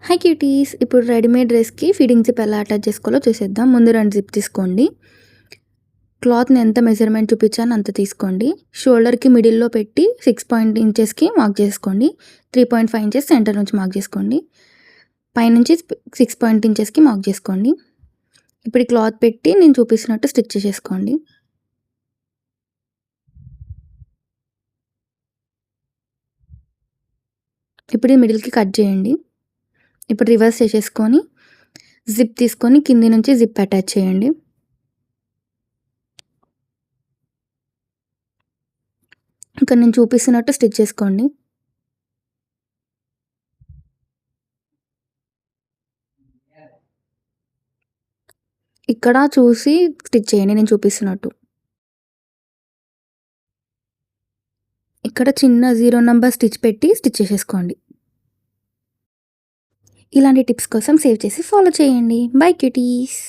Hi cuties! ఇప్పుడు readymade డ్రెస్‌కి fitting zip ఎలా అటాచ్ చేసుకోవాలో చూసేద్దాం. ముందు 2 జిప్ తీసుకోండి. క్లాత్‌ని ఎంత మెజర్‌మెంట్ చూపించానో అంత తీసుకోండి. షోల్డర్‌కి మిడిల్‌లో పెట్టి 6 ఇంచెస్‌కి మార్క్ చేసుకోండి. 3.5 ఇంచెస్ సెంటర్ నుంచి మార్క్ చేసుకోండి. పైనుంచి 6 ఇంచెస్‌కి మార్క్ చేసుకోండి. ఇప్పుడు ఈ క్లాత్ పెట్టి నేను చూపిస్తున్నట్టు స్టిచ్ చేసేసుకోండి. ఇప్పుడు ఈ మిడిల్‌కి కట్ చేయండి. ఇప్పుడు రివర్స్ చేసేసుకొని జిప్ తీసుకొని కింది నుంచి జిప్ అటాచ్ చేయండి. ఇక్కడ నేను చూపిస్తున్నట్టు స్టిచ్ చేసుకోండి. ఇక్కడ చూసి స్టిచ్ చేయండి నేను చూపిస్తున్నట్టు. ఇక్కడ చిన్న 0 నంబర్ స్టిచ్ పెట్టి స్టిచ్ చేసేసుకోండి. ఇలాంటి టిప్స్ కోసం సేవ్ చేసి ఫాలో చేయండి. By cuties.